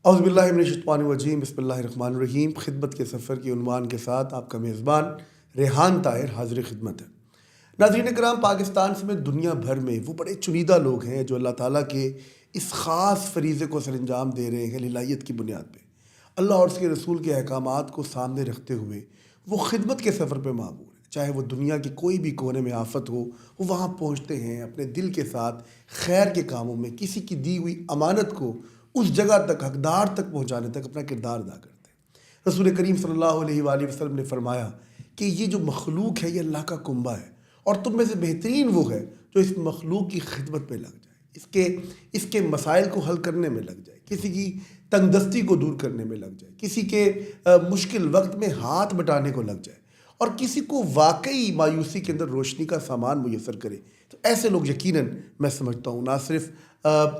اعوذ باللہ من الشیطان الرجیم، بسم اللہ الرحمن الرحیم۔ خدمت کے سفر کی عنوان کے ساتھ آپ کا میزبان ریحان طاہر حاضر خدمت ہے۔ ناظرین کرام، پاکستان سمیت دنیا بھر میں وہ بڑے چنیدہ لوگ ہیں جو اللہ تعالیٰ کے اس خاص فریضے کو سر انجام دے رہے ہیں الہیت کی بنیاد پہ، اللہ اور اس کے رسول کے احکامات کو سامنے رکھتے ہوئے وہ خدمت کے سفر پہ معمور ہیں۔ چاہے وہ دنیا کے کوئی بھی کونے میں آفت ہو، وہ وہاں پہنچتے ہیں اپنے دل کے ساتھ خیر کے کاموں میں، کسی کی دی ہوئی امانت کو اس جگہ تک، حقدار تک پہنچانے تک اپنا کردار ادا کرتے ہیں۔ رسول کریم صلی اللہ علیہ وآلہ وسلم نے فرمایا کہ یہ جو مخلوق ہے یہ اللہ کا کنبہ ہے، اور تم میں سے بہترین وہ ہے جو اس مخلوق کی خدمت میں لگ جائے، اس کے مسائل کو حل کرنے میں لگ جائے، کسی کی تنگ دستی کو دور کرنے میں لگ جائے، کسی کے مشکل وقت میں ہاتھ بٹانے کو لگ جائے، اور کسی کو واقعی مایوسی کے اندر روشنی کا سامان میسر کرے۔ تو ایسے لوگ یقیناً میں سمجھتا ہوں نہ صرف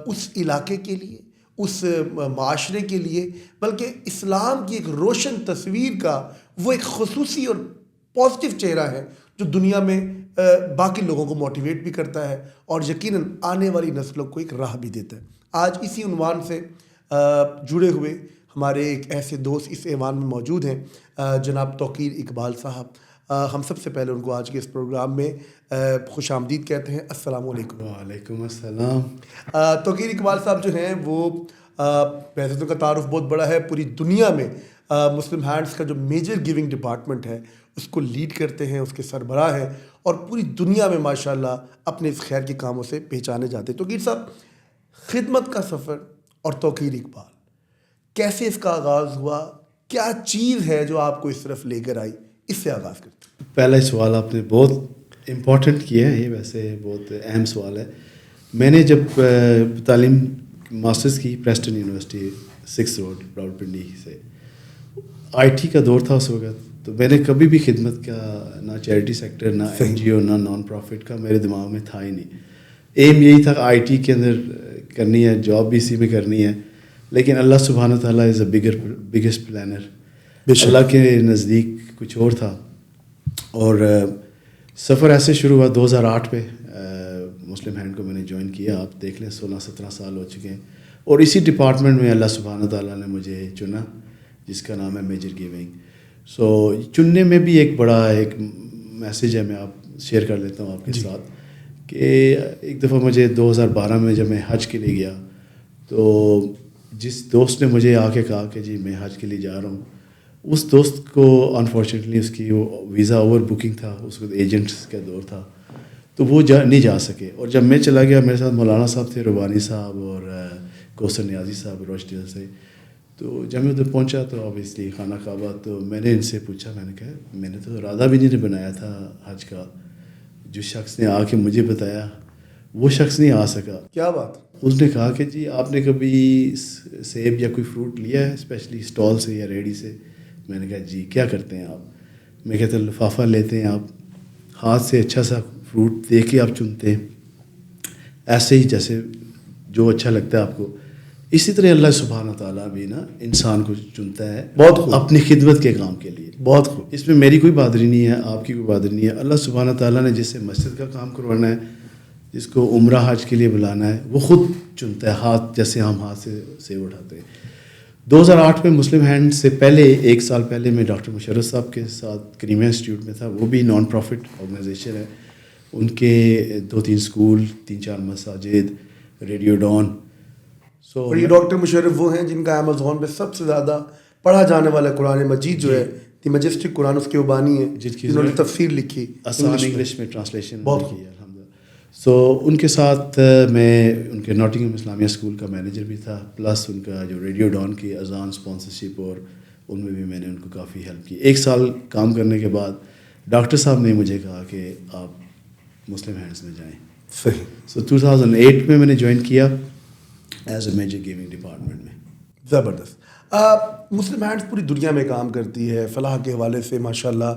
اس علاقے کے لیے، اس معاشرے کے لیے، بلکہ اسلام کی ایک روشن تصویر کا وہ ایک خصوصی اور پازیٹیو چہرہ ہے جو دنیا میں باقی لوگوں کو موٹیویٹ بھی کرتا ہے اور یقیناً آنے والی نسلوں کو ایک راہ بھی دیتا ہے۔ آج اسی عنوان سے جڑے ہوئے ہمارے ایک ایسے دوست اس ایوان میں موجود ہیں، جناب توقیر اقبال صاحب۔ ہم سب سے پہلے ان کو آج کے اس پروگرام میں خوش آمدید کہتے ہیں۔ السلام علیکم۔ وعلیکم السلام۔ توقیر اقبال صاحب جو ہیں وہ ویسے تو کا تعارف بہت بڑا ہے، پوری دنیا میں مسلم ہینڈز کا جو میجر گیونگ ڈپارٹمنٹ ہے اس کو لیڈ کرتے ہیں، اس کے سربراہ ہیں، اور پوری دنیا میں ماشاءاللہ اپنے اس خیر کے کاموں سے پہچانے جاتے ہیں۔ توقیر صاحب، خدمت کا سفر اور توقیر اقبال کیسے اس کا آغاز ہوا؟ کیا چیز ہے جو آپ کو اس طرف لے کر آئی؟ اس سے آغاز کرتے ہیں۔ پہلا سوال آپ نے بہت امپورٹنٹ کیا ہے، یہ ویسے بہت اہم سوال ہے۔ میں نے جب تعلیم ماسٹرز کی پریسٹن یونیورسٹی 6 روڈ راولپنڈی سے، آئی ٹی کا دور تھا اس وقت، تو میں نے کبھی بھی خدمت کا نہ چیریٹی سیکٹر، نہ این جی او، نہ نان پروفٹ کا میرے دماغ میں تھا ہی نہیں۔ ایم یہی تھا آئی ٹی کے اندر کرنی ہے، جاب بھی اسی میں کرنی ہے، لیکن اللہ سبحانہ تعالیٰ از اے بگیسٹ پلانر۔ اللہ کے نزدیک کچھ اور تھا، اور سفر ایسے شروع ہوا 2008 پہ مسلم ہینڈ کو میں نے جوائن کیا۔ آپ دیکھ لیں 16-17 سال ہو چکے ہیں، اور اسی ڈپارٹمنٹ میں اللہ سبحانہ تعالیٰ نے مجھے چنا، جس کا نام ہے میجر گیونگ۔ سو چننے میں بھی ایک بڑا ایک میسیج ہے، میں آپ شیئر کر لیتا ہوں آپ کے ساتھ، کہ ایک دفعہ مجھے 2012 میں جب میں حج کے لیے گیا، تو جس دوست نے مجھے آ کے کہا کہ جی میں حج کے لیے جا رہا ہوں، اس دوست کو انفارچونیٹلی اس کی وہ ویزا اوور بکنگ تھا، اس کو ایجنٹس کا دور تھا، تو وہ نہیں جا سکے۔ اور جب میں چلا گیا، میرے ساتھ مولانا صاحب تھے، ربانی صاحب اور کوثر نیازی صاحب روشڈیل سے۔ تو جب میں ادھر پہنچا تو اوبیسلی خانہ کعبہ، تو میں نے ان سے پوچھا، میں نے کہا میں نے تو ارادہ بھی نہیں بنایا تھا حج کا، جو شخص نے آ کے مجھے بتایا وہ شخص نہیں آ سکا۔ کیا بات؟ اس نے کہا کہ جی آپ نے کبھی سیب یا کوئی فروٹ لیا ہے اسپیشلی اسٹال سے یا ریڈی سے؟ میں نے کہا جی۔ کیا کرتے ہیں آپ؟ میں کہتا لفافہ لیتے ہیں، آپ ہاتھ سے اچھا سا فروٹ دیکھ کے آپ چنتے ہیں، ایسے ہی جیسے جو اچھا لگتا ہے آپ کو، اسی طرح اللہ سبحانہ تعالیٰ بھی نا انسان کو چنتا ہے بہت اپنی خدمت کے کام کے لیے۔ بہت خوب۔ اس میں میری کوئی بہادری نہیں ہے، آپ کی کوئی بہادری نہیں ہے۔ اللہ سبحانہ تعالیٰ نے جس سے مسجد کا کام کروانا ہے، جس کو عمرہ حج کے لیے بلانا ہے، وہ خود چنتا ہے، ہاتھ جیسے ہم ہاتھ سے سیب اٹھاتے ہیں۔ 2008 میں مسلم ہینڈ سے پہلے 1 سال پہلے میں ڈاکٹر مشرف صاحب کے ساتھ کریمہ انسٹیٹیوٹ میں تھا، وہ بھی نان پروفٹ آرگنائزیشن ہے، ان کے 2-3 اسکول، 3-4 مساجد، ریڈیو ڈان۔ اور یہ ڈاکٹر مشرف وہ ہیں جن کا امیزون پہ سب سے زیادہ پڑھا جانے والا قرآن مجید جو ہے دی میجسٹک قرآن، اس کے بانی ہے، جنہوں نے تفسیر لکھی، آسان انگلش میں ٹرانسلیشن کی ہے الحمدللہ۔ سو ان کے ساتھ میں ان کے ناٹنگھم اسلامیہ اسکول کا مینیجر بھی تھا، پلس ان کا جو ریڈیو ڈان کی اذان اسپانسرشپ، اور ان میں بھی میں نے ان کو کافی ہیلپ کی۔ 1 سال کام کرنے کے بعد ڈاکٹر صاحب نے مجھے کہا کہ آپ مسلم ہینڈز میں جائیں۔ صحیح۔ سو 2008 میں نے جوائن کیا as a major giving department میں۔ زبردست۔ مسلم ہینڈز پوری دنیا میں کام کرتی ہے، فلاح کے حوالے سے ماشاءاللہ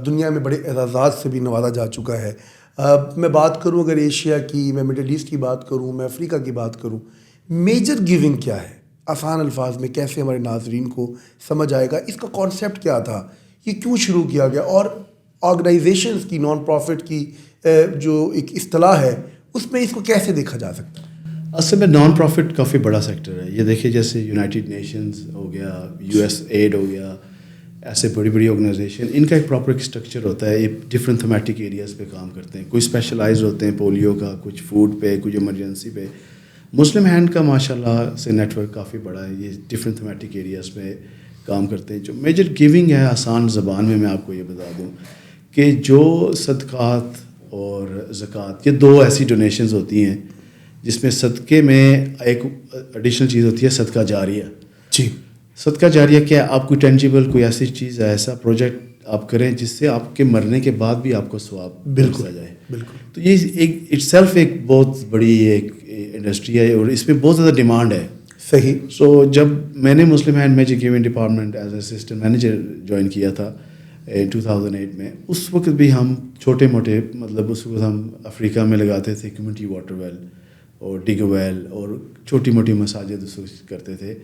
دنیا میں بڑے اعزازات سے بھی نوازا جا چکا ہے۔ میں بات کروں اگر ایشیا کی، میں مڈل ایسٹ کی بات کروں، میں افریقہ کی بات کروں، میجر گیونگ کیا ہے؟ آسان الفاظ میں کیسے ہمارے ناظرین کو سمجھ آئے گا؟ اس کا کانسیپٹ کیا تھا؟ یہ کیوں شروع کیا گیا؟ اور آرگنائزیشنز کی، نان پروفٹ کی جو ایک اصطلاح ہے، اس میں اس کو کیسے دیکھا جا سکتا ہے؟ اصل میں نان پروفٹ کافی بڑا سیکٹر ہے. یہ دیکھیے جیسے یونائٹیڈ نیشنز ہو گیا, USAID ہو گیا, ایسے بڑی بڑی آرگنائزیشن, ان کا ایک پراپر ایک اسٹرکچر ہوتا ہے. یہ ڈفرینٹ تھیمیٹک ایریاز پہ کام کرتے ہیں. کوئی اسپیشلائز ہوتے ہیں پولیو کا, کچھ فوڈ پہ, کچھ ایمرجنسی پہ. مسلم ہینڈ کا ماشاء اللہ سے نیٹ ورک کافی بڑا ہے. یہ ڈفرینٹ تھیمیٹک ایریاز پہ کام کرتے ہیں. جو میجر گیونگ ہے آسان زبان میں آپ کو یہ بتا دوں کہ جو صدقات اور زکوٰۃ, یہ دو ایسی ڈونیشنز ہوتی ہیں جس میں صدقے میں ایک ایڈیشنل چیز ہوتی ہے صدقہ جاریہ. جی, صدقہ جاریہ کیا ہے؟ آپ کوئی ٹینجیبل کوئی ایسی چیز ہے, ایسا پروجیکٹ آپ کریں جس سے آپ کے مرنے کے بعد بھی آپ کو ثواب ملتا جائے. بالکل. تو یہ ایک اٹ سیلف ایک بہت بڑی ایک انڈسٹری ہے اور اس میں بہت زیادہ ڈیمانڈ ہے. صحیح. سو جب میں نے Muslim hand major giving department as assistant manager join کیا تھا 2008 میں, اس وقت بھی ہم چھوٹے موٹے مطلب اس وقت ہم افریقہ میں لگاتے تھے کمیونٹی واٹر ویل اور ڈگ ویل اور چھوٹی موٹی مساجد اس وقت کرتے تھے.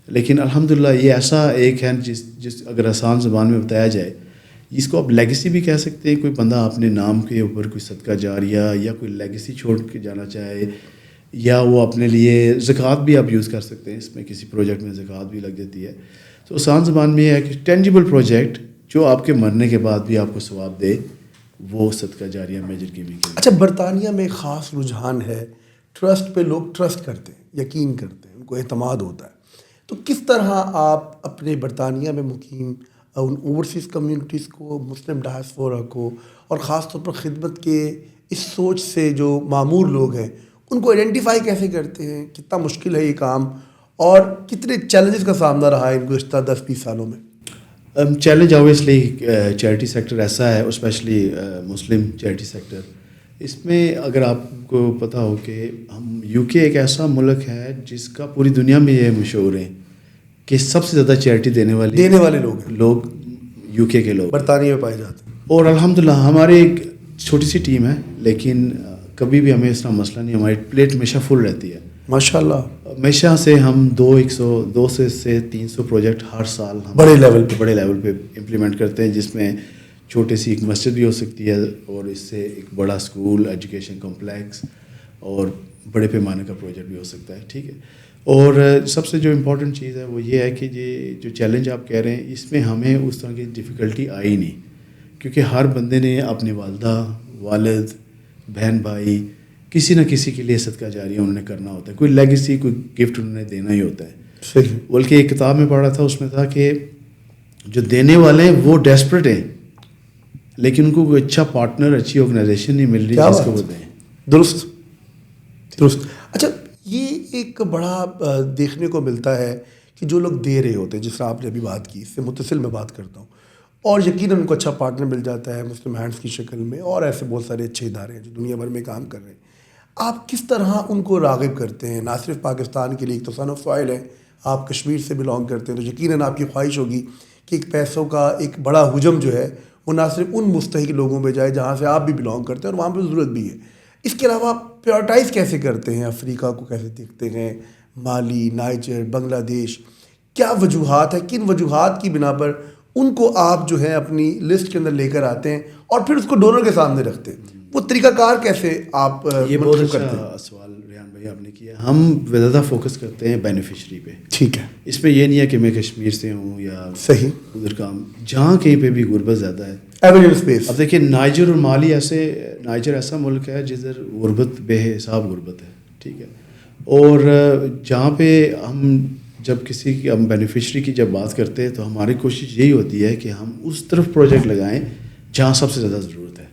لیکن الحمدللہ یہ ایسا ایک ہے جس اگر آسان زبان میں بتایا جائے, اس کو آپ لیگیسی بھی کہہ سکتے ہیں. کوئی بندہ اپنے نام کے اوپر کوئی صدقہ جاریہ یا کوئی لیگیسی چھوڑ کے جانا چاہے, یا وہ اپنے لیے زکوٰۃ بھی آپ یوز کر سکتے ہیں. اس میں کسی پروجیکٹ میں زکوٰۃ بھی لگ جاتی ہے. تو آسان زبان میں یہ ہے کہ ٹینجیبل پروجیکٹ جو آپ کے مرنے کے بعد بھی آپ کو ثواب دے, وہ صدقہ جاریہ میجر گیونگ. اچھا, برطانیہ میں خاص رجحان ہے, ٹرسٹ پہ لوگ ٹرسٹ کرتے ہیں, یقین کرتے ہیں, ان کو اعتماد ہوتا ہے. تو کس طرح آپ اپنے برطانیہ میں مقیم ان اوورسیز کمیونٹیز کو, مسلم ڈائسپورا کو, اور خاص طور پر خدمت کے اس سوچ سے جو معمور لوگ ہیں ان کو آئیڈینٹیفائی کیسے کرتے ہیں؟ کتنا مشکل ہے یہ کام, اور کتنے چیلنجز کا سامنا رہا ہے ان گزشتہ 10-20 سالوں میں؟ چیلنج آبویسلی چیریٹی سیکٹر ایسا ہے, اسپیشلی مسلم چیریٹی سیکٹر. اس میں اگر آپ کو پتہ ہو کہ ہم UK ایک ایسا ملک ہے جس کا پوری دنیا میں یہ مشہور ہے کہ سب سے زیادہ چیریٹی دینے والے لوگ UK کے لوگ برطانیہ میں پائے جاتے ہیں. اور الحمدللہ ہماری ایک چھوٹی سی ٹیم ہے, لیکن کبھی بھی ہمیں اس طرح مسئلہ نہیں. ہماری پلیٹ ہمیشہ فل رہتی ہے ماشاء اللہ. ہمیشہ سے ہم 200 سے 300 پروجیکٹ ہر سال بڑے لیول پہ امپلیمنٹ کرتے ہیں, جس میں چھوٹی سی ایک مسجد بھی ہو سکتی ہے, اور اس سے ایک بڑا اسکول, ایجوکیشن کمپلیکس, اور بڑے پیمانے کا پروجیکٹ بھی ہو سکتا ہے. ٹھیک ہے. اور سب سے جو امپورٹنٹ چیز ہے وہ یہ ہے کہ یہ جو چیلنج آپ کہہ رہے ہیں, اس میں ہمیں اس طرح کی ڈیفیکلٹی آئی نہیں, کیونکہ ہر بندے نے اپنی والدہ, والد, بہن بھائی, کسی نہ کسی کے لیے صدقہ جاریہ انہوں نے کرنا ہوتا ہے. کوئی لیگیسی, کوئی گفٹ انہوں نے دینا ہی ہوتا ہے. صحیح. بلکہ ایک کتاب میں پڑھا تھا, اس میں تھا کہ جو دینے والے ہیں وہ ڈیسپریٹ ہیں, لیکن ان کو کوئی اچھا پارٹنر, اچھی آرگنائزیشن نہیں مل رہی جس کو وہ دیں. درست. اچھا, یہ ایک بڑا دیکھنے کو ملتا ہے کہ جو لوگ دے رہے ہوتے ہیں, جس طرح آپ نے ابھی بات کی, اس سے متصل میں بات کرتا ہوں, اور یقیناً ان کو اچھا پارٹنر مل جاتا ہے مسلم ہینڈس کی شکل میں, اور ایسے بہت سارے اچھے ادارے ہیں جو دنیا بھر میں کام کر رہے ہیں. آپ کس طرح ان کو راغب کرتے ہیں؟ نہ صرف پاکستان کے لیے, ایک تو سن آف سوائل ہے, آپ کشمیر سے بلانگ کرتے ہیں, تو یقیناً آپ کی خواہش ہوگی کہ ایک پیسوں کا ایک بڑا حجم جو ہے وہ نہ صرف ان مستحق لوگوں میں جائے جہاں سے آپ بھی بلانگ کرتے ہیں اور وہاں پہ ضرورت بھی ہے. اس کے علاوہ آپ پریورٹائز کیسے کرتے ہیں؟ افریقہ کو کیسے دیکھتے ہیں؟ مالی, نائجر, بنگلہ دیش, کیا وجوہات ہیں؟ کن وجوہات کی بنا پر ان کو آپ جو ہے اپنی لسٹ کے اندر لے کر آتے ہیں اور پھر اس کو ڈونر کے سامنے رکھتے ہیں؟ وہ طریقہ کار کیسے آپ یہ بہت اچھا سوال ریحان بھائی آپ نے کیا. ہم زیادہ فوکس کرتے ہیں بینیفیشری پہ. ٹھیک ہے. اس میں یہ نہیں ہے کہ میں کشمیر سے ہوں یا صحیح ادھر کام, جہاں کہیں پہ بھی غربت زیادہ ہے. اب دیکھیے نائجر اور مالی نائجر ایسا ملک ہے جدھر غربت بے حساب غربت ہے. ٹھیک ہے. اور جہاں پہ ہم جب کسی کی ہم بینیفیشری کی جب بات کرتے ہیں تو ہماری کوشش یہی ہوتی ہے کہ ہم اس طرف پروجیکٹ لگائیں جہاں سب سے زیادہ ضرورت ہے.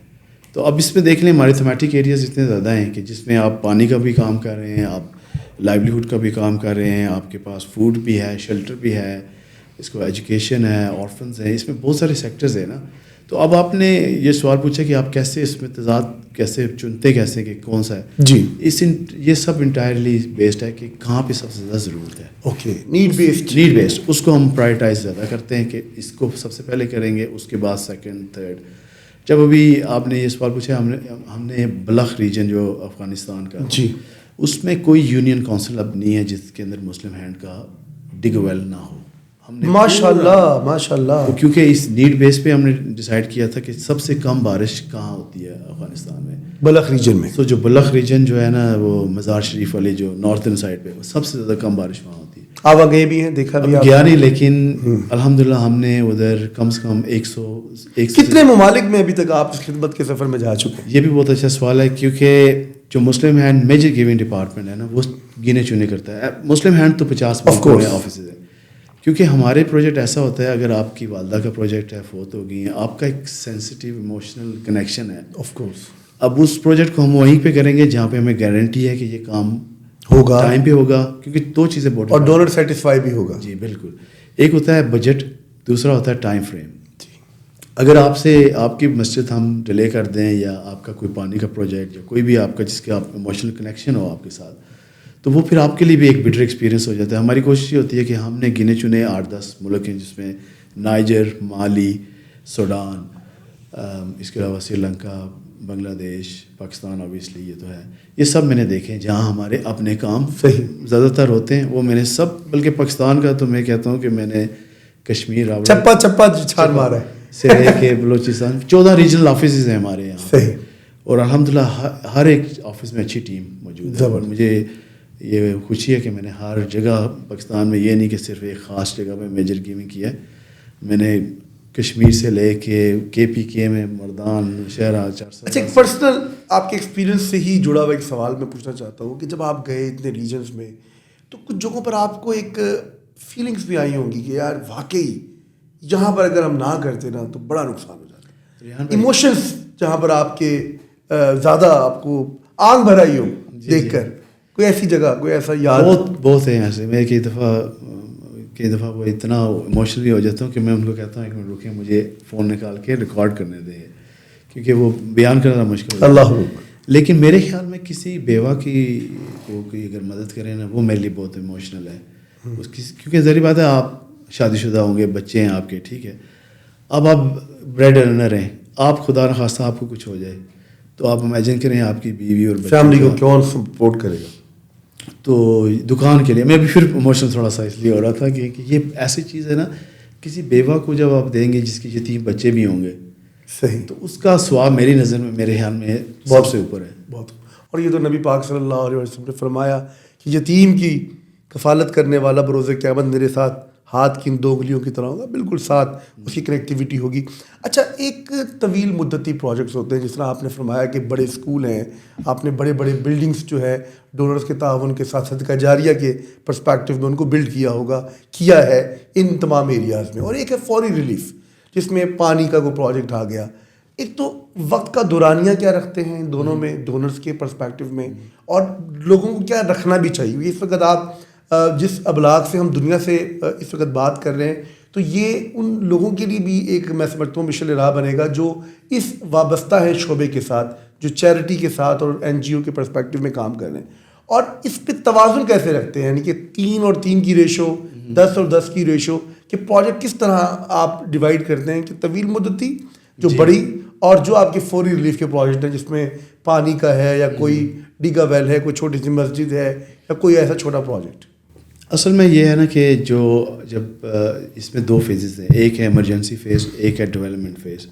تو اب اس میں دیکھ لیں ہمارے تھیمیٹک ایریاز اتنے زیادہ ہیں کہ جس میں آپ پانی کا بھی کام کر رہے ہیں, آپ لائیولیہوڈ کا بھی کام کر رہے ہیں, آپ کے پاس فوڈ بھی ہے, شیلٹر بھی ہے, اس کو ایجوکیشن ہے, آرفنز ہیں, اس میں بہت سارے سیکٹرز ہیں نا. تو اب آپ نے یہ سوال پوچھا کہ آپ کیسے اس میں تضاد کیسے چنتے کیسے کہ کون سا ہے. جی, یہ سب انٹائرلی بیسڈ ہے کہ کہاں پہ سب سے زیادہ ضرورت ہے. اوکے, نیڈ بیسڈ اس کو ہم پرائرٹائز زیادہ کرتے ہیں کہ اس کو سب سے پہلے کریں گے, اس کے بعد سیکنڈ, تھرڈ. جب ابھی آپ نے یہ سوال پوچھا, ہم نے بلخ ریجن جو افغانستان کا, جی, اس میں کوئی یونین کونسل اب نہیں ہے جس کے اندر مسلم ہینڈ کا ڈگ ویل نہ ہو. ہم نے ماشاءاللہ ماشاءاللہ. کیونکہ اس نیڈ بیس پہ ہم نے ڈیسائیڈ کیا تھا کہ سب سے کم بارش کہاں ہوتی ہے افغانستان میں, بلخ ریجن میں. تو جو بلخ ریجن جو ہے نا وہ مزار شریف والی جو نارتھن سائڈ پہ, سب سے زیادہ کم بارش وہاں ہوتی ہے. آپ گئے بھی ہیں, دیکھا بھی آپ؟ گیا نہیں, لیکن الحمدللہ ہم نے ادھر کم سے کم 100 کتنے ممالک میں ابھی تک آپ اس خدمت کے سفر میں جا چکے ہیں؟ یہ بھی بہت اچھا سوال ہے, کیونکہ جو مسلم ہینڈ میجر گیونگ ڈپارٹمنٹ ہے نا وہ گنے چنے کرتا ہے. مسلم ہینڈ تو 50 آفیسز ہیں, کیونکہ ہمارے پروجیکٹ ایسا ہوتا ہے اگر آپ کی والدہ کا پروجیکٹ ہے, فوت ہو گئی ہیں, آپ کا ایک سینسٹیو ایموشنل کنیکشن ہے. Of course. اب اس پروجیکٹ کو ہم وہیں پہ کریں گے جہاں پہ ہمیں گارنٹی ہے کہ یہ کام ہوگا, ٹائم پہ ہوگا, کیونکہ 2 چیزیں بہت, اور ڈونر سیٹسفائی بھی ہوگا. جی بالکل. ایک ہوتا ہے بجٹ, دوسرا ہوتا ہے ٹائم فریم. اگر آپ کی مسجد ہم ڈیلے کر دیں, یا آپ کا کوئی پانی کا پروجیکٹ, یا کوئی بھی آپ کا جس کے آپ ایموشنل کنیکشن ہو آپ کے ساتھ, تو وہ پھر آپ کے لیے بھی ایک بٹر ایکسپیرینس ہو جاتا ہے. ہماری کوشش یہ ہوتی ہے کہ ہم نے گنے چنے 8-10 ملک ہیں, جس میں نائجر, مالی, سوڈان, اس کے علاوہ سری لنکا, بنگلہ دیش, پاکستان اوبیسلی یہ تو ہے, یہ سب میں نے دیکھے ہیں جہاں ہمارے اپنے کام صحیح زیادہ تر ہوتے ہیں. وہ میں نے سب, بلکہ پاکستان کا تو میں کہتا ہوں کہ میں نے کشمیر, چپا چھان مارا ہے سے لے کے بلوچستان, 14 ریجنل آفیسز ہیں ہمارے یہاں. صحیح. اور الحمدللہ ہر ایک آفس میں اچھی ٹیم موجود ہے. اور مجھے یہ خوشی ہے کہ میں نے ہر جگہ پاکستان میں, یہ نہیں کہ صرف ایک خاص جگہ میں میجر گیونگ کیا ہے, میں نے کشمیر سے لے کے پی کے میں, مردان, شہرہ, 400. اچھا, ایک پرسنل آپ کے ایکسپیرینس سے ہی جڑا ہوا ایک سوال میں پوچھنا چاہتا ہوں کہ جب آپ گئے اتنے ریجنس میں, تو کچھ جگہوں پر آپ کو ایک فیلنگس بھی آئی ہوں گی کہ یار واقعی یہاں پر اگر ہم نہ کرتے نا تو بڑا نقصان ہو جاتا. ایموشنس جہاں پر آپ کے زیادہ آپ کو آنکھ بھر آئی ہو دیکھ کر, کوئی ایسی جگہ, کوئی ایسا یاد؟ بہت ہیں ایسے. میں کئی دفعہ وہ اتنا ایموشنلی ہو جاتا ہوں کہ میں ان کو کہتا ہوں ایک منٹ رکیں, مجھے فون نکال کے ریکارڈ کرنے دیں, کیونکہ وہ بیان کرنا مشکل ہے. اللہ. لیکن میرے خیال میں کسی بیوہ کی کو کوئی اگر مدد کرے نا, وہ میرے لیے بہت ایموشنل ہے. اس کی, کیونکہ ظاہری بات ہے آپ شادی شدہ ہوں گے, بچے ہیں آپ کے, ٹھیک ہے, اب آپ بریڈ ارنر ہیں, آپ خدا نخواستہ آپ کو کچھ ہو جائے تو آپ امیجن کریں آپ کی بیوی اور فیملی کو کون سپورٹ کرے گا. تو دکان کے لیے میں بھی پھر ایموشنل تھوڑا سا اس لیے ہو رہا تھا کہ یہ ایسی چیز ہے نا, کسی بیوہ کو جب آپ دیں گے جس کی یتیم بچے بھی ہوں گے, صحیح, تو اس کا ثواب میری نظر میں, میرے خیال میں سب سے اوپر ہے. بہت. اور یہ تو نبی پاک صلی اللہ علیہ وسلم نے فرمایا کہ یتیم کی کفالت کرنے والا بروز قیامت میرے ساتھ ہاتھ کی ان 2 انگلیوں کی طرح ہوگا, بالکل ساتھ اس کی کنیکٹیوٹی ہوگی. اچھا, ایک طویل مدتی پروجیکٹس ہوتے ہیں, جس طرح آپ نے فرمایا کہ بڑے اسکول ہیں, آپ نے بڑے بڑے بلڈنگس جو ہے ڈونرز کے تعاون کے ساتھ صدقہ جاریہ کے پرسپیکٹو میں ان کو بلڈ کیا ہے ان تمام ایریاز میں. اور ایک ہے فوری ریلیف, جس میں پانی کا کوئی پروجیکٹ آ گیا. ایک تو وقت کا دورانیہ کیا رکھتے ہیں ان دونوں میں, ڈونرز کے پرسپیکٹو میں, اور لوگوں کو کیا رکھنا بھی چاہیے. اس وقت آپ جس ابلاغ سے ہم دنیا سے اس وقت بات کر رہے ہیں, تو یہ ان لوگوں کے لیے بھی ایک, میں سمجھتا ہوں, مشعل راہ بنے گا جو اس وابستہ ہے شعبے کے ساتھ, جو چیریٹی کے ساتھ اور NGO کے پرسپیکٹو میں کام کر رہے ہیں. اور اس پہ توازن کیسے رکھتے ہیں, یعنی کہ 3 اور 3 کی ریشو, 10 اور 10 کی ریشو, کہ پروجیکٹ کس طرح آپ ڈیوائڈ کرتے ہیں کہ طویل مدتی جو بڑی, اور جو آپ کے فوری ریلیف کے پروجیکٹ ہیں جس میں پانی کا ہے, یا کوئی ڈیگا ویل ہے, کوئی چھوٹی سی مسجد ہے, یا کوئی ایسا چھوٹا پروجیکٹ. اصل میں یہ ہے نا کہ جب اس میں 2 فیزز ہیں, ایک ہے ایمرجنسی فیز, ایک ہے ڈیولپمنٹ فیز.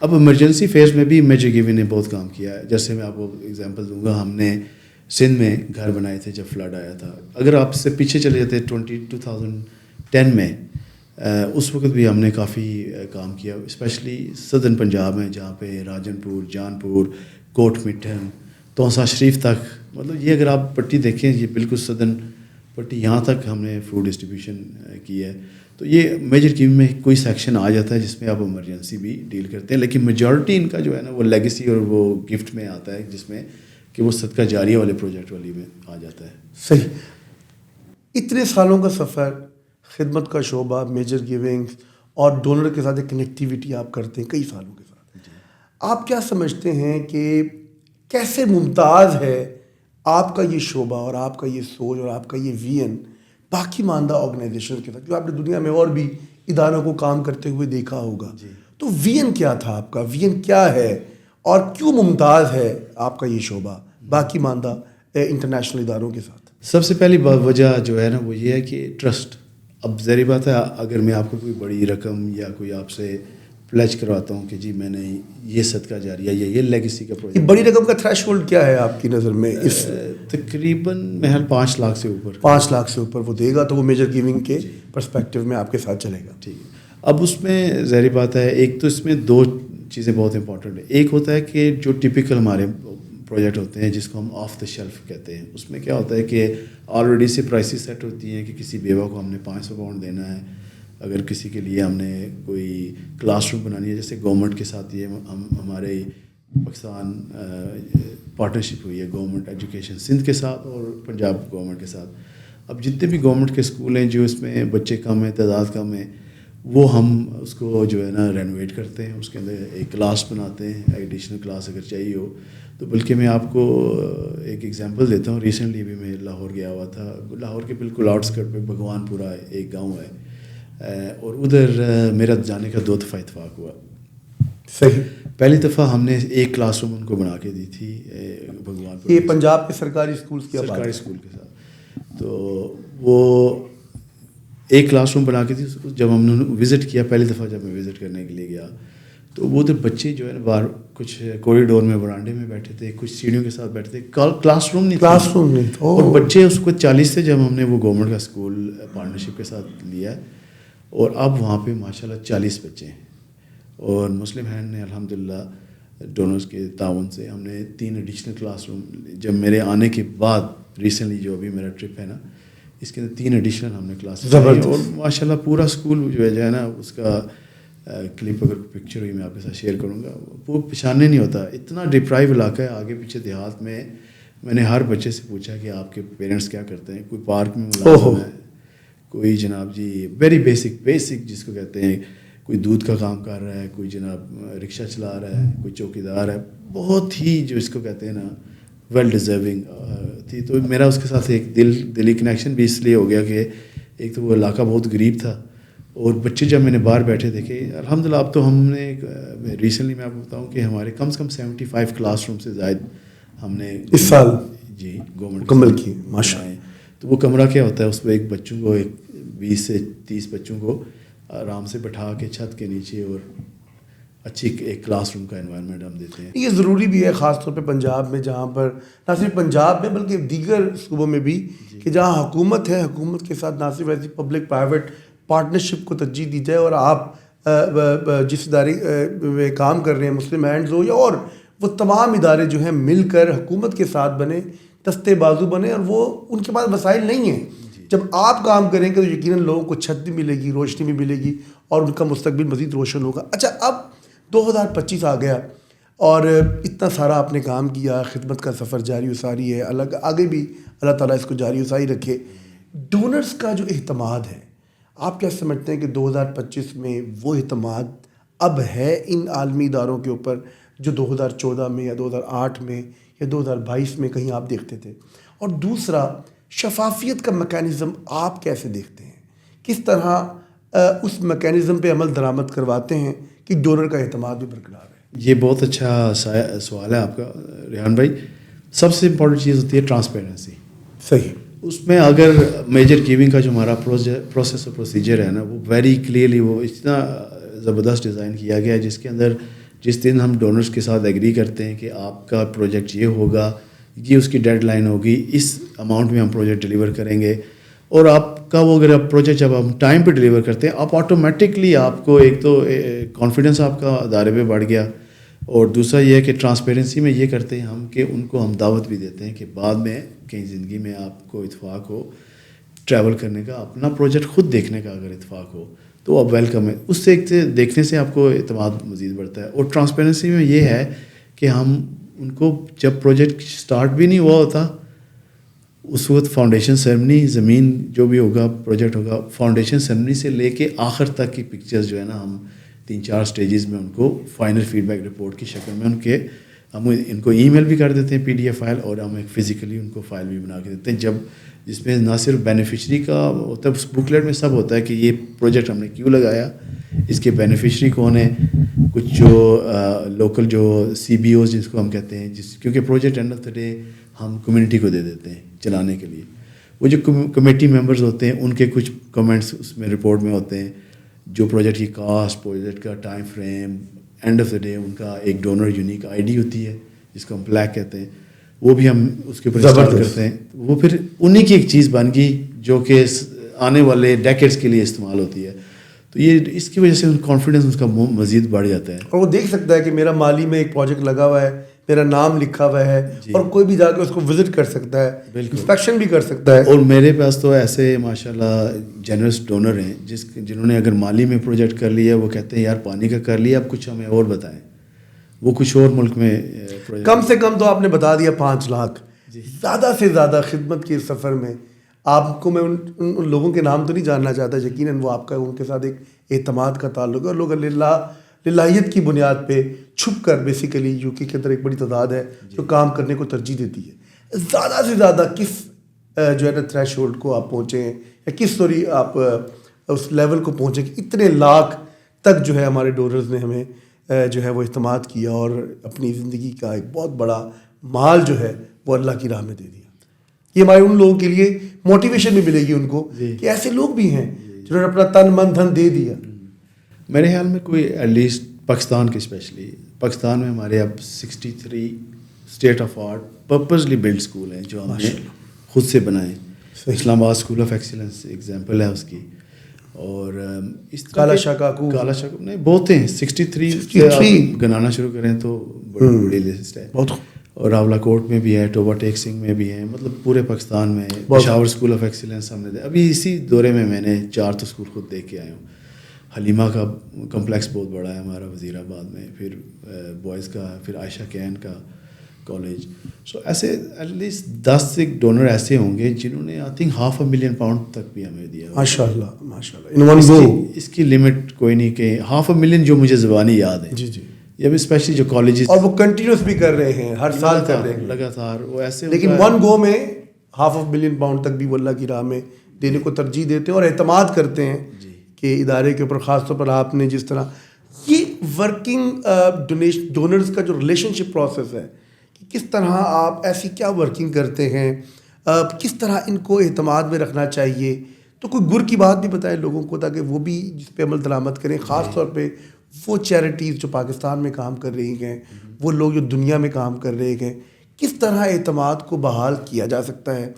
اب ایمرجنسی فیز میں بھی میجر گیونگ نے بہت کام کیا ہے. جیسے میں آپ کو ایگزامپل دوں گا, ہم نے سندھ میں گھر بنائے تھے جب فلڈ آیا تھا. اگر آپ سے پیچھے چلے جاتے 2010 میں, اس وقت بھی ہم نے کافی کام کیا, اسپیشلی سدرن پنجاب میں, جہاں پہ راجن پور, جانپور, کوٹ مٹھن, توسا شریف تک, مطلب یہ اگر آپ پٹی دیکھیں, یہ بالکل سدرن پٹی, یہاں تک ہم نے فوڈ ڈسٹریبیوشن کی ہے. تو یہ میجر گیونگ میں کوئی سیکشن آ جاتا ہے جس میں آپ ایمرجنسی بھی ڈیل کرتے ہیں, لیکن میجورٹی ان کا جو ہے نا وہ لیگیسی اور وہ گفٹ میں آتا ہے, جس میں کہ وہ صدقہ جاریہ والے پروجیکٹ والی میں آ جاتا ہے. صحیح. اتنے سالوں کا سفر, خدمت کا شعبہ, میجر گیونگ اور ڈونر کے ساتھ ایک کنیکٹیوٹی آپ کرتے ہیں کئی سالوں کے ساتھ, آپ کیا سمجھتے ہیں کہ کیسے ممتاز ہے آپ کا یہ شعبہ اور آپ کا یہ سوچ اور آپ کا یہ وین باقی ماندہ آرگنائزیشن کے ساتھ, جو آپ نے دنیا میں اور بھی اداروں کو کام کرتے ہوئے دیکھا ہوگا. تو وین کیا تھا آپ کا, وین کیا ہے, اور کیوں ممتاز ہے آپ کا یہ شعبہ باقی ماندہ انٹرنیشنل اداروں کے ساتھ؟ سب سے پہلی وجہ جو ہے نا وہ یہ ہے کہ ٹرسٹ. اب ظاہری بات ہے اگر میں آپ کو کوئی بڑی رقم یا کوئی آپ سے پلیج کرواتا ہوں کہ جی میں نے یہ صدقہ جاریہ یا یہ لیگیسی کا پروجیکٹ. بڑی رقم کا تھریش ہولڈ کیا ہے آپ کی نظر میں؟ اس تقریباً محل 5 لاکھ سے اوپر. 5 لاکھ سے اوپر وہ دے گا تو وہ میجر گیونگ کے پرسپیکٹیو میں آپ کے ساتھ چلے گا. ٹھیک ہے. اب اس میں ظاہری بات ہے ایک تو اس میں 2 چیزیں بہت امپورٹنٹ ہیں. ایک ہوتا ہے کہ جو ٹپیکل ہمارے پروجیکٹ ہوتے ہیں جس کو ہم آف دا شیلف کہتے ہیں, اس میں کیا ہوتا ہے کہ آلریڈی سے پرائسز سیٹ ہوتی ہیں کہ کسی بیوہ کو ہم نے 500 پاؤنڈ دینا ہے, اگر کسی کے لیے ہم نے کوئی کلاس روم بنانی ہے, جیسے گورنمنٹ کے ساتھ یہ ہمارے پاکستان پارٹنرشپ ہوئی ہے گورنمنٹ ایجوکیشن سندھ کے ساتھ اور پنجاب گورنمنٹ کے ساتھ. اب جتنے بھی گورنمنٹ کے اسکول ہیں جو اس میں بچے کم ہیں, تعداد کم ہے, وہ ہم اس کو جو ہے نا رینوویٹ کرتے ہیں, اس کے اندر ایک کلاس بناتے ہیں, ایڈیشنل کلاس اگر چاہیے ہو تو. بلکہ میں آپ کو ایک ایگزامپل دیتا ہوں. ریسنٹلی بھی میں لاہور گیا ہوا تھا. لاہور کے بالکل آؤٹسکرٹ پہ بھگوان پورہ ایک گاؤں ہے, اور ادھر میرا جانے کا 2 دفعہ اتفاق ہوا. صحیح. پہلی دفعہ ہم نے ایک کلاس روم ان کو بنا کے دی تھی بھگوان پورہ, یہ پنجاب کے سرکاری اسکولس کی سرکاری اسکول کے ساتھ. تو وہ ایک کلاس روم بنا کے تھی. جب ہم نے وزٹ کیا پہلی دفعہ, جب میں وزٹ کرنے کے لیے گیا تو وہ ادھر بچے جو ہے نا باہر کچھ کوریڈور میں برانڈے میں بیٹھے تھے, کچھ سیڑھیوں کے ساتھ بیٹھے تھے. کلاس روم نہیں تھا. اور بچے اس کو 40 سے جب ہم نے وہ گورنمنٹ کا اسکول پارٹنرشپ کے ساتھ لیا ہے, اور اب وہاں پہ ماشاءاللہ 40 بچے ہیں. اور مسلم ہینڈ نے الحمدللہ ڈونرز کے تعاون سے ہم نے 3 ایڈیشنل کلاس روم, جب میرے آنے کے بعد ریسنٹلی جو ابھی میرا ٹرپ ہے نا, اس کے اندر 3 ایڈیشنل ہم نے کلاس, اور ماشاءاللہ پورا اسکول جو ہے نا اس کا کلپ اگر پکچر ہوئی میں آپ کے ساتھ شیئر کروں گا. وہ پہچاننے نہیں ہوتا, اتنا ڈپرائیو علاقہ ہے آگے پیچھے دیہات میں. میں نے ہر بچے سے پوچھا کہ آپ کے پیرنٹس کیا کرتے ہیں. کوئی پارک میں ملازم ہے, کوئی جناب جی ویری بیسک جس کو کہتے ہیں, کوئی دودھ کا کام کر رہا ہے, کوئی جناب رکشہ چلا رہا ہے, کوئی چوکیدار ہے. بہت ہی جو اس کو کہتے ہیں نا ویل ڈیزرونگ تھی. تو میرا اس کے ساتھ ایک دلی کنیکشن بھی اس لیے ہو گیا کہ ایک تو وہ علاقہ بہت غریب تھا, اور بچے جب میں نے باہر بیٹھے دیکھے الحمدللہ. اب تو ہم نے ریسنٹلی میں آپ کو بتاؤں کہ ہمارے کم سے کم 75 کلاس روم سے زائد ہم نے اس سال جی گورنمنٹ مکمل کی ماشاءاللہ. تو وہ کمرہ کیا ہوتا ہے, اس میں ایک بچوں کو 20 سے 30 بچوں کو آرام سے بٹھا کے چھت کے نیچے اور اچھی ایک کلاس روم کا انوائرمنٹ ہم دیتے ہیں. یہ ضروری بھی ہے خاص طور پہ پنجاب میں, جہاں پر نہ صرف پنجاب میں بلکہ دیگر صوبوں میں بھی, کہ جہاں حکومت ہے, حکومت کے ساتھ نہ صرف ایسی پبلک پرائیویٹ پارٹنرشپ کو ترجیح دی جائے, اور آپ جس ادارے میں کام کر رہے ہیں مسلم ہینڈز ہو یا اور وہ تمام ادارے جو ہیں مل کر حکومت کے ساتھ بنے, دستے بازو بنے. اور وہ ان کے پاس وسائل نہیں ہیں. جب آپ کام کریں گے تو یقیناً لوگوں کو چھت بھی ملے گی, روشنی بھی ملے گی, اور ان کا مستقبل مزید روشن ہوگا. اچھا, اب 2025 آ گیا اور اتنا سارا آپ نے کام کیا, خدمت کا سفر جاری و ساری ہے, آگے بھی اللہ تعالیٰ اس کو جاری و ساری رکھے. ڈونرز کا جو اعتماد ہے, آپ کیا سمجھتے ہیں کہ 2025 میں وہ اعتماد اب ہے ان عالمی اداروں کے اوپر جو 2014 میں یا 2008 میں یا 2022 میں کہیں آپ دیکھتے تھے؟ اور دوسرا, شفافیت کا میکینزم آپ کیسے دیکھتے ہیں؟ کس طرح اس میکینزم پہ عمل درآمد کرواتے ہیں کہ ڈونر کا اعتماد بھی برقرار ہے؟ یہ بہت اچھا سوال ہے آپ کا ریحان بھائی. سب سے امپورٹنٹ چیز ہوتی ہے ٹرانسپیرنسی. صحیح. اس میں اگر میجر گیونگ کا جو ہمارا پروسیس اور پروسیجر ہے نا, وہ ویری کلیئرلی وہ اتنا زبردست ڈیزائن کیا گیا ہے, جس کے اندر جس دن ہم ڈونرز کے ساتھ ایگری کرتے ہیں کہ آپ کا پروجیکٹ یہ ہوگا, یہ اس کی ڈیڈ لائن ہوگی, اس اماؤنٹ میں ہم پروجیکٹ ڈلیور کریں گے, اور آپ کا وہ اگر پروجیکٹ جب ہم ٹائم پہ ڈلیور کرتے ہیں, آپ آٹومیٹکلی آپ کو ایک تو کانفیڈنس آپ کا ادارے پہ بڑھ گیا, اور دوسرا یہ ہے کہ ٹرانسپیرنسی میں یہ کرتے ہیں ہم کہ ان کو ہم دعوت بھی دیتے ہیں کہ بعد میں کہیں زندگی میں آپ کو اتفاق ہو ٹریول کرنے کا, اپنا پروجیکٹ خود دیکھنے کا اگر اتفاق ہو تو آپ ویلکم ہے. اس سے ایک دیکھنے سے آپ کو اعتماد مزید بڑھتا ہے. اور ٹرانسپیرنسی میں یہ ہے کہ ہم ان کو جب پروجیکٹ سٹارٹ بھی نہیں ہوا ہوتا, اس وقت فاؤنڈیشن سیرمنی, زمین جو بھی ہوگا پروجیکٹ ہوگا, فاؤنڈیشن سیرمنی سے لے کے آخر تک کی پکچرز جو ہے نا, ہم 3-4 سٹیجز میں ان کو فائنل فیڈ بیک رپورٹ کی شکل میں ہم ان کو ای میل بھی کر دیتے ہیں PDF فائل, اور ہم ایک فزیکلی ان کو فائل بھی بنا کے دیتے ہیں, جس میں نہ صرف بینیفیشری کا ہوتا ہے, اس بکلیٹ میں سب ہوتا ہے کہ یہ پروجیکٹ ہم نے کیوں لگایا, اس کے بینیفیشری کون ہیں, کچھ جو لوکل جو CBOs جس کو ہم کہتے ہیں, کیونکہ project and of the day ہم کمیونٹی کو دے دیتے ہیں چلانے کے لیے, وہ جو کمیٹی ممبرز ہوتے ہیں ان کے کچھ کمنٹس اس میں رپورٹ میں ہوتے ہیں, جو پروجیکٹ کی کاسٹ, پروجیکٹ کا time frame, end of the day ان کا ایک ڈونر یونیک آئی ڈی ہوتی ہے جس کو ہم پلیک کہتے ہیں, وہ بھی ہم اس کے اوپر انسٹال کرتے ہیں. وہ پھر انہی کی ایک چیز بن گئی جو کہ آنے والے ڈیکیڈس کے لیے استعمال ہوتی ہے. تو یہ اس کی وجہ سے کانفیڈنس اس کا مزید بڑھ جاتا ہے, اور وہ دیکھ سکتا ہے کہ میرا مالی میں ایک پروجیکٹ لگا ہوا ہے, میرا نام لکھا ہوا ہے, اور کوئی بھی جا کے اس کو وزٹ کر سکتا ہے, انسپیکشن بھی کر سکتا ہے. اور میرے پاس تو ایسے ماشاءاللہ جنرس ڈونر ہیں جنہوں نے اگر مالی میں پروجیکٹ کر لیا, وہ کہتے ہیں یار پانی کا کر لیا, اب کچھ ہمیں اور بتائیں. وہ کچھ اور ملک میں کم سے کم تو آپ نے بتا دیا 5 لاکھ. زیادہ سے زیادہ خدمت کے سفر میں آپ کو میں ان لوگوں کے نام تو نہیں جاننا چاہتا, یقیناً وہ آپ کا ان کے ساتھ ایک اعتماد کا تعلق ہے, اور لوگ للہیت کی بنیاد پہ چھپ کر بیسیکلی یو کے اندر ایک بڑی تعداد ہے جو کام کرنے کو ترجیح دیتی ہے. زیادہ سے زیادہ کس جو ہے نا تھریش ہولڈ کو آپ پہنچے ہیں, یا کس طوری آپ اس لیول کو پہنچے کہ اتنے لاکھ تک جو ہے ہمارے ڈونرز نے ہمیں جو ہے وہ اعتماد کیا, اور اپنی زندگی کا ایک بہت بڑا مال جو ہے وہ اللہ کی راہ میں دے دیا. یہ ہمارے ان لوگوں کے لیے موٹیویشن بھی ملے گی ان کو کہ ایسے لوگ بھی ہیں جنہوں نے اپنا تن من دھن دے دیا. میرے خیال میں کوئی ایٹ لیسٹ پاکستان کے اسپیشلی پاکستان میں ہمارے اب 63 state of art purposely built school ہیں جو ہم نے خود سے بنائے. اسلام آباد اسکول آف ایکسیلنس ایگزامپل ہے اس کی, اور اس کالا شاکاکو نہیں بہت ہیں 63 گنانا شروع کریں تو بڑی لسٹ ہے. اور راولا کوٹ میں بھی ہے, ٹوبا ٹیک سنگھ میں بھی ہیں, مطلب پورے پاکستان میں. پشاور اسکول آف ایکسیلنس ہم نے ابھی اسی دورے میں نے 4 تو اسکول خود دیکھ کے آیا ہوں. حلیمہ کا کمپلیکس بہت بڑا ہے ہمارا وزیر آباد میں, پھر بوائز کا, پھر عائشہ کین کا کالج. سو ایسے ایٹ لیسٹ 10 ڈونر ایسے ہوں گے جنہوں نے آئی تھنک £500,000 تک بھی ہمیں دیا. ماشاء اللہ. اس کی لمٹ کوئی نہیں کہ $500,000 جو مجھے زبانی یاد ہے. جی جی. یہ اسپیشلی جو کالجز, اور وہ کنٹینیوس بھی کر رہے ہیں, ہر سال کر رہے ہیں لگاتار وہ ایسے. لیکن ون گو میں £500,000 تک بھی وہ اللہ کی راہ میں دینے کو ترجیح دیتے ہیں, اور اعتماد کرتے ہیں کہ ادارے کے اوپر. خاص طور پر آپ نے جس طرح یہ ورکنگ ڈونرز کا جو ریلیشن شپ پروسیس ہے, کہ کس طرح آپ ایسی کیا ورکنگ کرتے ہیں, کس طرح ان کو اعتماد میں رکھنا چاہیے, تو کوئی گر کی بات بھی بتائیں لوگوں کو تاکہ وہ بھی جس پہ عمل درآمد کریں. خاص طور پہ وہ چیریٹیز جو پاکستان میں کام کر رہی ہیں, وہ لوگ جو دنیا میں کام کر رہے ہیں, کس طرح اعتماد کو بحال کیا جا سکتا ہے,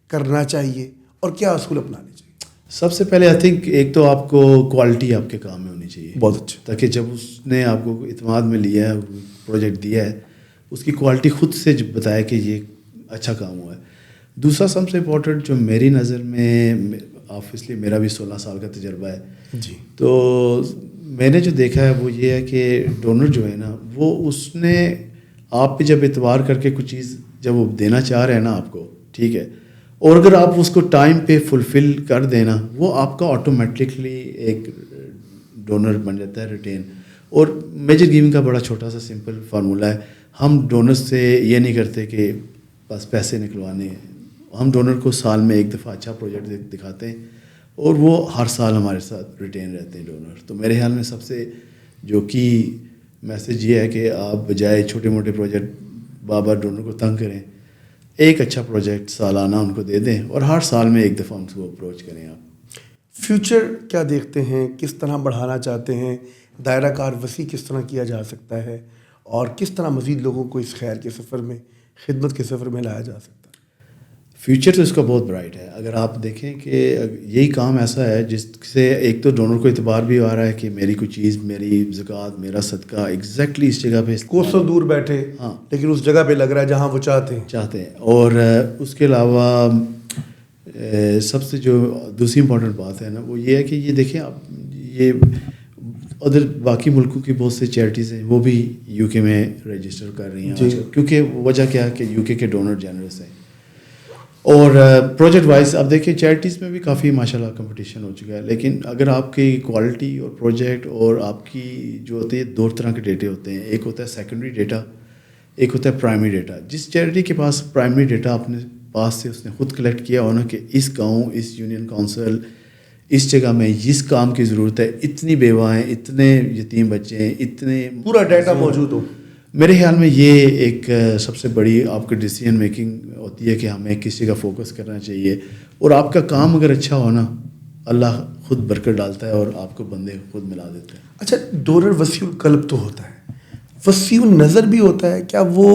کرنا چاہیے, اور کیا اصول اپنانے چاہیے. سب سے پہلے آئی تھنک ایک تو آپ کو کوالٹی آپ کے کام میں ہونی چاہیے بہت اچھا, تاکہ جب اس نے آپ کو اعتماد میں لیا ہے, پروجیکٹ دیا ہے, اس کی کوالٹی خود سے بتایا کہ یہ اچھا کام ہوا ہے. دوسرا سب سے امپورٹنٹ جو میری نظر میں, آبویسلی میرا بھی 16 سال کا تجربہ ہے جی, تو میں نے جو دیکھا ہے وہ یہ ہے کہ ڈونر جو ہے نا, وہ اس نے آپ پہ جب اعتبار کر کے کچھ چیز جب وہ دینا چاہ رہے ہیں نا آپ کو, ٹھیک ہے, اور اگر آپ اس کو ٹائم پہ فلفل کر دینا, وہ آپ کا آٹومیٹکلی ایک ڈونر بن جاتا ہے ریٹین. اور میجر گیونگ کا بڑا چھوٹا سا سمپل فارمولہ ہے, ہم ڈونر سے یہ نہیں کرتے کہ بس پیسے نکلوانے ہیں, ہم ڈونر کو سال میں ایک دفعہ اچھا پروجیکٹ دکھاتے ہیں, اور وہ ہر سال ہمارے ساتھ ریٹین رہتے ہیں ڈونر. تو میرے خیال میں سب سے جو کی میسج یہ ہے کہ آپ بجائے چھوٹے موٹے پروجیکٹ بار بار ڈونر کو تنگ کریں, ایک اچھا پروجیکٹ سالانہ ان کو دے دیں, اور ہر سال میں ایک دفعہ ان کو اپروچ کریں. آپ فیوچر کیا دیکھتے ہیں, کس طرح بڑھانا چاہتے ہیں, دائرہ کار وسیع کس طرح کیا جا سکتا ہے, اور کس طرح مزید لوگوں کو اس خیر کے سفر میں, خدمت کے سفر میں لایا جا سکتا ہے؟ فیوچر تو اس کا بہت برائٹ ہے. اگر آپ دیکھیں کہ یہی کام ایسا ہے جس سے ایک تو ڈونر کو اعتبار بھی آ رہا ہے کہ میری کوئی چیز, میری زکوٰۃ, میرا صدقہ ایگزیکٹلی اس جگہ پہ کوسوں دور بیٹھے, ہاں, لیکن اس جگہ پہ لگ رہا ہے جہاں وہ چاہتے ہیں. اور اس کے علاوہ سب سے جو دوسری امپورٹنٹ بات ہے نا, وہ یہ ہے کہ یہ دیکھیں آپ, یہ ادھر باقی ملکوں کی بہت سی چیریٹیز ہیں, وہ بھی یو کے میں رجسٹر کر رہی ہیں کیونکہ وجہ کیا ہے کہ یو کے ڈونر جنرس ہیں. اور پروجیکٹ وائز آپ دیکھیں چیریٹیز میں بھی کافی ماشاءاللہ کمپٹیشن ہو چکا ہے, لیکن اگر آپ کی کوالٹی اور پروجیکٹ اور آپ کی جو ہوتی ہے, 2 طرح کے ڈیٹے ہوتے ہیں. ایک ہوتا ہے سیکنڈری ڈیٹا, ایک ہوتا ہے پرائمری ڈیٹا. جس چیریٹی کے پاس پرائمری ڈیٹا اپنے پاس سے اس نے خود کلیکٹ کیا ہونا کہ اس گاؤں, اس یونین کونسل, اس جگہ میں اس کام کی ضرورت ہے, اتنی بیواں ہیں, اتنے یتیم بچے ہیں, اتنے پورا ڈیٹا موجود ہو, میرے خیال میں یہ ایک سب سے بڑی آپ کی ڈیسیجن میکنگ ہوتی ہے کہ ہمیں کسی کا فوکس کرنا چاہیے, اور آپ کا کام اگر اچھا ہو نا, اللہ خود برکت ڈالتا ہے اور آپ کو بندے خود ملا دیتے ہیں. اچھا, ڈونر وسیع القلب تو ہوتا ہے, وسیع النظر بھی ہوتا ہے, کیا وہ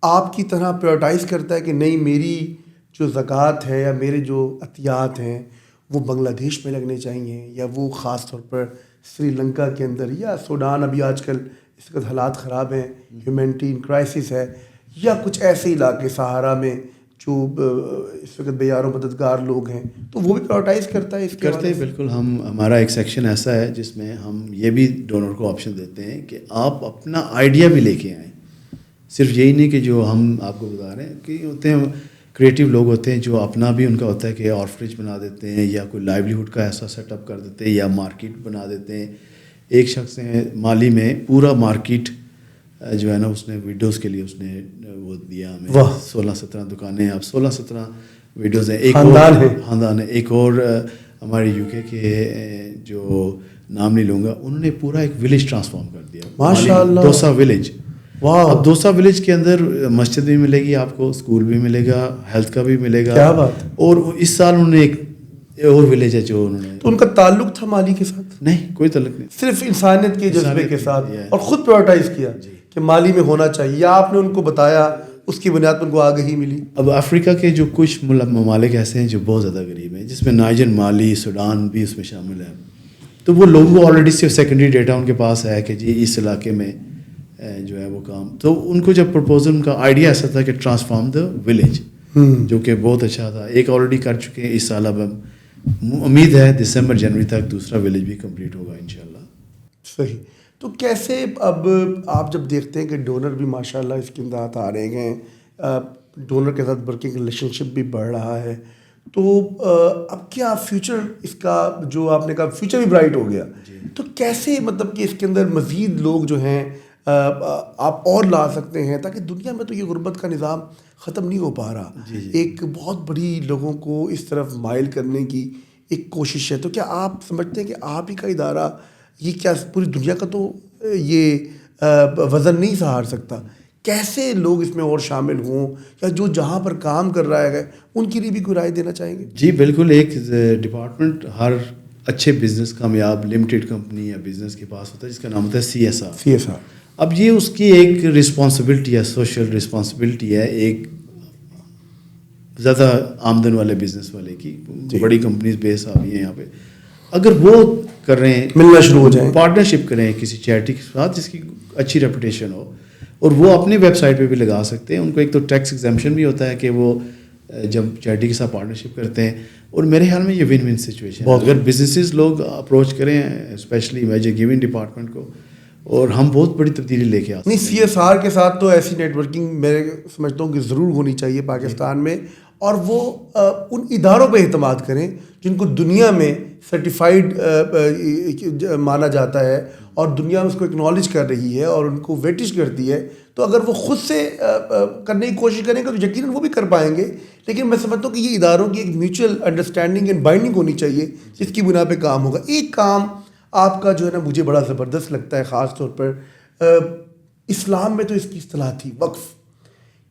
آپ کی طرح پریورٹائز کرتا ہے کہ نہیں میری جو زکوٰۃ ہے یا میرے جو عطیات ہیں وہ بنگلہ دیش میں لگنے چاہیے, یا وہ خاص طور پر سری لنکا کے اندر یا سوڈان, ابھی آج کل اس وقت حالات خراب ہیں, ہیومینٹین کرائسس ہے, یا کچھ ایسے علاقے سہارا میں جو اس وقت بے یار و مددگار لوگ ہیں, تو وہ بھی پریورٹائز کرتا ہے اس کے کرتے ہیں بالکل. ہمارا ایک سیکشن ایسا ہے جس میں ہم یہ بھی ڈونر کو آپشن دیتے ہیں کہ آپ اپنا آئیڈیا بھی لے کے آئیں, صرف یہی نہیں کہ جو ہم آپ کو بتا رہے ہیں, کہ ہوتے ہیں کریٹیو لوگ ہوتے ہیں جو اپنا بھی ان کا ہوتا ہے کہ آرفریج بنا دیتے ہیں یا کوئی لائیولیہوڈ کا ایسا سیٹ اپ کر دیتے ہیں یا مارکیٹ بنا دیتے ہیں. ایک شخص نے مالی میں پورا مارکیٹ جو ہے نا اس نے ویڈیوز کے لیے اس نے وہ دیا ہمیں, 16-17 دکانیں, اب 16-17 ویڈیوز ہیں, ایک خاندان ہے. ایک اور ہمارے یو کے جو نام نہیں لوں گا, انہوں نے پورا ایک ولیج ٹرانسفارم کر دیا, ماشاء اللہ, دوسا ولیج. اب دوسا ولیج کے اندر مسجد بھی ملے گی آپ کو, اسکول بھی ملے گا, ہیلتھ کا بھی ملے گا. کیا بات ہے. اور اس سال انہوں نے ایک اور ولیج ہے جو انہوں نے, تو ان کا تعلق تھا مالی کے ساتھ؟ نہیں, کوئی تعلق نہیں, صرف انسانیت کے جذبے کے ساتھ, اور خود پریورٹائز کیا کہ مالی میں ہونا چاہیے, یا آپ نے ان کو بتایا, اس کی بنیاد پر ان کو آگہی ملی. اب افریقہ کے جو کچھ ممالک ایسے ہیں جو بہت زیادہ غریب ہیں, جس میں نائجر, مالی, سوڈان بھی اس میں شامل ہے, تو وہ لوگوں کو آلریڈی صرف سیکنڈری ڈیٹا ان کے پاس ہے کہ جی اس علاقے میں جو ہے وہ کام. تو ان کو جب پرپوزل, ان کا آئیڈیا ایسا تھا کہ ٹرانسفارم دا ولیج, جو کہ بہت اچھا تھا. ایک آلریڈی کر چکے ہیں اس سال, اب امید ہے دسمبر جنوری تک دوسرا ولیج بھی کمپلیٹ ہوگا انشاءاللہ. صحیح. تو کیسے اب آپ جب دیکھتے ہیں کہ ڈونر بھی ماشاءاللہ اس کے اندر آ رہے ہیں, ڈونر کے ساتھ ورکنگ ریلیشن شپ بھی بڑھ رہا ہے, تو اب کیا فیوچر اس کا, جو آپ نے کہا فیوچر بھی برائٹ ہو گیا, تو کیسے مطلب کہ اس کے اندر مزید لوگ جو ہیں آپ اور لا سکتے ہیں, تاکہ دنیا میں تو یہ غربت کا نظام ختم نہیں ہو پا رہا, ایک بہت بڑی لوگوں کو اس طرف مائل کرنے کی ایک کوشش ہے. تو کیا آپ سمجھتے ہیں کہ آپ ہی کا ادارہ یہ کیا پوری دنیا کا تو یہ وزن نہیں سہار سکتا, کیسے لوگ اس میں اور شامل ہوں, یا جو جہاں پر کام کر رہا ہے ان کے لیے بھی کوئی رائے دینا چاہیں گے؟ جی بالکل. ایک ڈپارٹمنٹ ہر اچھے بزنس, کامیاب لمیٹڈ کمپنی یا بزنس کے پاس ہوتا ہے جس کا نام ہوتا ہے CSR. اب یہ اس کی ایک رسپانسبلٹی ہے, سوشل رسپانسبلٹی ہے, ایک زیادہ آمدن والے بزنس والے کی. بڑی کمپنیز بیس آ رہی ہیں یہاں پہ, اگر وہ کر رہے ہیں ملنا شروع ہو جائیں, پارٹنرشپ کریں کسی چیریٹی کے ساتھ جس کی اچھی ریپوٹیشن ہو, اور وہ اپنی ویب سائٹ پہ بھی لگا سکتے ہیں. ان کو ایک تو ٹیکس ایگزمپشن بھی ہوتا ہے کہ وہ جب چیریٹی کے ساتھ پارٹنرشپ کرتے ہیں, اور میرے خیال میں یہ ون ون سچویشن ہے. اگر بزنسز لوگ اپروچ کریں اسپیشلی میجر گیونگ ڈپارٹمنٹ کو, اور ہم بہت بڑی تبدیلی لے کے آتے ہیں. نہیں, CSR کے ساتھ تو ایسی نیٹ ورکنگ میں سمجھتا ہوں کہ ضرور ہونی چاہیے پاکستان میں, اور وہ ان اداروں پہ اعتماد کریں جن کو دنیا میں سرٹیفائڈ مانا جاتا ہے, اور دنیا میں اس کو اکنالج کر رہی ہے اور ان کو ویٹش کرتی ہے. تو اگر وہ خود سے کرنے کی کوشش کریں گے تو یقیناً وہ بھی کر پائیں گے, لیکن میں سمجھتا ہوں کہ یہ اداروں کی ایک میوچل انڈرسٹینڈنگ اینڈ بائنڈنگ ہونی چاہیے جس کی بنا پہ کام ہوگا. ایک کام آپ کا جو ہے نا مجھے بڑا زبردست لگتا ہے, خاص طور پر اسلام میں تو اس کی اصطلاح تھی وقف,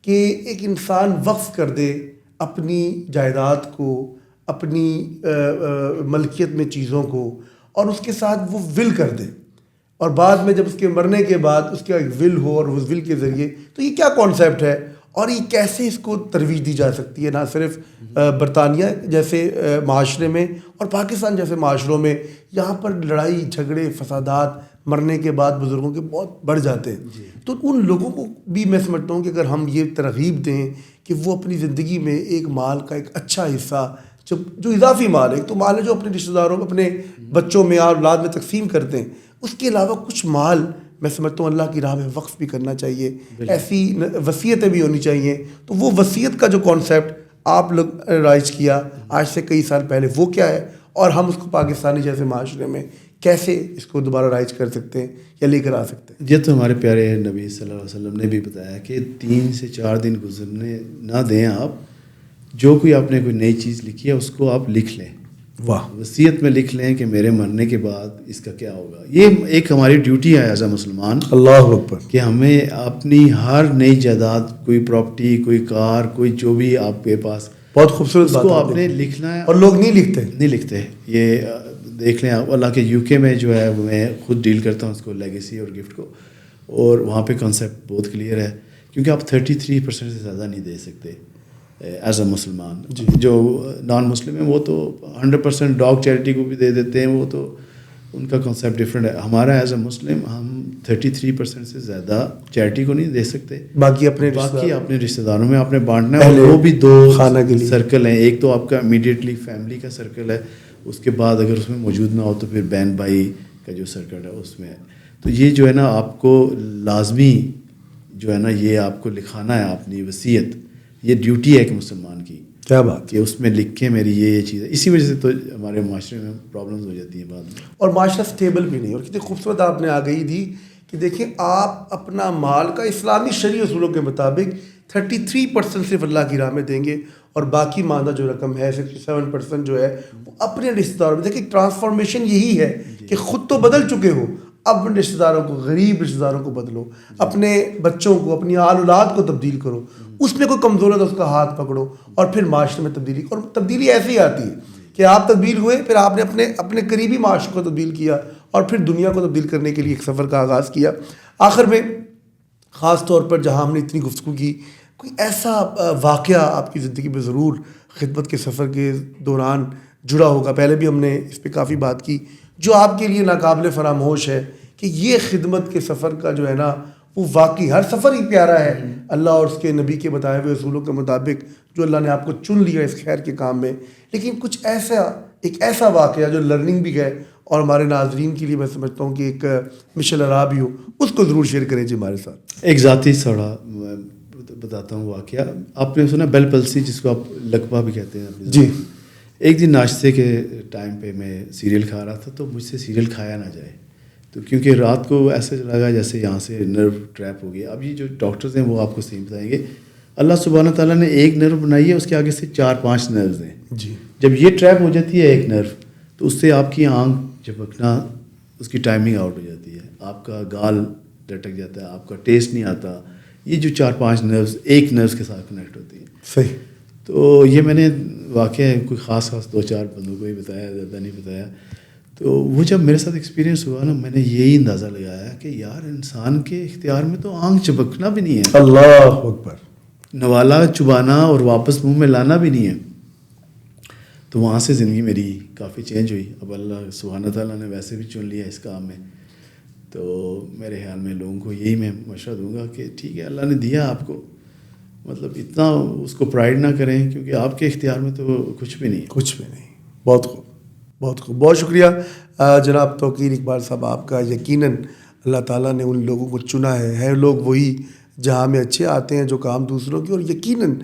کہ ایک انسان وقف کر دے اپنی جائیداد کو, اپنی ملکیت میں چیزوں کو, اور اس کے ساتھ وہ ول کر دے, اور بعد میں جب اس کے مرنے کے بعد اس کا ایک ول ہو, اور اس ول کے ذریعے, تو یہ کیا کانسیپٹ ہے اور یہ کیسے اس کو ترویج دی جا سکتی ہے, نہ صرف برطانیہ جیسے معاشرے میں اور پاکستان جیسے معاشروں میں, یہاں پر لڑائی جھگڑے فسادات مرنے کے بعد بزرگوں کے بہت بڑھ جاتے ہیں. تو ان لوگوں کو بھی میں سمجھتا ہوں کہ اگر ہم یہ ترغیب دیں کہ وہ اپنی زندگی میں ایک مال کا ایک اچھا حصہ, جو اضافی مال ہے, تو مال ہے جو اپنے رشتہ داروں میں, اپنے بچوں میں اور اولاد میں تقسیم کرتے ہیں, اس کے علاوہ کچھ مال میں سمجھتا ہوں اللہ کی راہ میں وقف بھی کرنا چاہیے, ایسی وصیتیں بھی ہونی چاہیے. تو وہ وصیت کا جو کانسیپٹ آپ لوگ رائج کیا آج سے کئی سال پہلے, وہ کیا ہے, اور ہم اس کو پاکستانی جیسے معاشرے میں کیسے اس کو دوبارہ رائج کر سکتے ہیں یا لے کر آ سکتے ہیں؟ یہ تو ہمارے پیارے نبی صلی اللہ علیہ وسلم نے بھی بتایا کہ 3 سے 4 دن گزرنے نہ دیں آپ, جو کوئی آپ نے کوئی نئی چیز لکھی ہے اس کو آپ لکھ لیں, واہ، وصیت میں لکھ لیں کہ میرے مرنے کے بعد اس کا کیا ہوگا. یہ ایک ہماری ڈیوٹی ہے ایز اے مسلمان اللہ اکبر. کہ ہمیں اپنی ہر نئی جائیداد، کوئی پراپرٹی، کوئی کار، کوئی جو بھی آپ کے پاس، بہت خوبصورت اس بات کو آپ آپ نے لکھنا ہے. اور لوگ نہیں لکھتے. نہیں لکھتے. یہ دیکھ لیں آپ، اللہ کے یو کے میں جو ہے وہ میں خود ڈیل کرتا ہوں اس کو، لیگیسی اور گفٹ کو، اور وہاں پہ کانسیپٹ بہت کلیئر ہے، کیونکہ آپ 33% سے زیادہ نہیں دے سکتے ایز اے مسلمان. جو نان مسلم ہیں وہ تو 100% ڈاگ چیریٹی کو بھی دے دیتے ہیں، وہ تو ان کا کانسیپٹ ڈفرینٹ ہے. ہمارا ایز اے مسلم ہم 33% سے زیادہ چیریٹی کو نہیں دے سکتے، باقی اپنے رشتہ داروں میں آپ نے بانٹنا ہے. اور وہ بھی دو سرکل ہیں. ایک تو آپ کا امیڈیٹلی فیملی کا سرکل ہے، اس کے بعد اگر اس میں موجود نہ ہو تو پھر بہن بھائی کا جو سرکل ہے اس میں ہے. تو یہ جو ہے نا آپ کو لازمی جو ہے نا یہ آپ کو لکھانا ہے اپنی وصیت. یہ ڈیوٹی ہے کہ مسلمان کی، کیا بات کہ اس میں لکھ کے میری یہ چیز ہے. اسی وجہ سے تو ہمارے معاشرے میں پرابلمز ہو جاتی ہیں بعد میں، اور معاشرہ سٹیبل بھی نہیں. اور کتنی خوبصورت آپ نے آگہی دی کہ دیکھیں آپ اپنا مال کا اسلامی شرعی اصولوں کے مطابق 33% صرف اللہ کی راہ میں دیں گے، اور باقی ماندہ جو رقم ہے 67% جو ہے وہ اپنے رشتہ داروں میں. دیکھیں ٹرانسفارمیشن یہی ہے کہ خود تو بدل چکے ہو، اب اپنے رشتہ داروں کو، غریب رشتہ داروں کو بدلو، اپنے بچوں کو، اپنی آل اولاد کو تبدیل کرو. اس میں کوئی کمزور ہے تو اس کا ہاتھ پکڑو، اور پھر معاشرے میں تبدیلی. اور تبدیلی ایسی آتی ہے کہ آپ تبدیل ہوئے، پھر آپ نے اپنے قریبی معاشرے کو تبدیل کیا، اور پھر دنیا کو تبدیل کرنے کے لیے ایک سفر کا آغاز کیا. آخر میں خاص طور پر جہاں ہم نے اتنی گفتگو کی، کوئی ایسا واقعہ آپ کی زندگی میں ضرور خدمت کے سفر کے دوران جڑا ہوگا، پہلے بھی ہم نے اس پہ کافی بات کی، جو آپ کے لیے ناقابل فراموش ہے کہ یہ خدمت کے سفر کا جو ہے نا وہ واقعی ہر سفر ہی پیارا ہے اللہ اور اس کے نبی کے بتائے ہوئے اصولوں کے مطابق جو اللہ نے آپ کو چن لیا اس خیر کے کام میں، لیکن کچھ ایسا واقعہ جو لرننگ بھی ہے اور ہمارے ناظرین کے لیے میں سمجھتا ہوں کہ ایک مشل ارا بھی ہو، اس کو ضرور شیئر کریں جی ہمارے ساتھ. ایک ذاتی تھوڑا بتاتا ہوں واقعہ. آپ نے سنا بیل پلسی، جس کو آپ لقبہ بھی کہتے ہیں جی. ایک دن ناشتے کے ٹائم پہ میں سیریل کھا رہا تھا، تو مجھ سے سیریل کھایا نہ جائے، تو کیونکہ رات کو ایسے لگا جیسے یہاں سے نرو ٹریپ ہو گیا. اب یہ جو ڈاکٹرز ہیں وہ آپ کو صحیح بتائیں گے، اللہ سبحانہ تعالیٰ نے ایک نرو بنائی ہے، اس کے آگے سے 4-5 نروز ہیں. جی. جب یہ ٹریپ ہو جاتی ہے ایک نرو، تو اس سے آپ کی آنکھ جھپکنا، اس کی ٹائمنگ آؤٹ ہو جاتی ہے، آپ کا گال لٹک جاتا ہے، آپ کا ٹیسٹ نہیں آتا. یہ جو 4-5 نروز ایک نروز کے ساتھ کنیکٹ ہوتی ہیں. صحیح. تو یہ میں نے واقعہ کوئی خاص 2-4 بندوں کو ہی بتایا، زیادہ نہیں بتایا. تو وہ جب میرے ساتھ ایکسپیرینس ہوا نا، میں نے یہی اندازہ لگایا کہ یار انسان کے اختیار میں تو آنکھ چپکنا بھی نہیں ہے، اللہ اکبر، نوالا چبانا اور واپس منہ میں لانا بھی نہیں ہے. تو وہاں سے زندگی میری کافی چینج ہوئی. اب اللہ سبحانہ تعالیٰ نے ویسے بھی چن لیا اس کام میں، تو میرے خیال میں لوگوں کو یہی میں مشورہ دوں گا کہ ٹھیک ہے، اللہ نے دیا آپ کو، مطلب اتنا اس کو پرائڈ نہ کریں، کیونکہ آپ کے اختیار میں تو کچھ بھی نہیں. بہت خوب، بہت خوب. بہت شکریہ جناب توقیر اقبال صاحب آپ کا. یقیناً اللہ تعالیٰ نے ان لوگوں کو چنا ہے لوگ وہی جہاں میں اچھے آتے ہیں جو کام دوسروں کی. اور یقیناً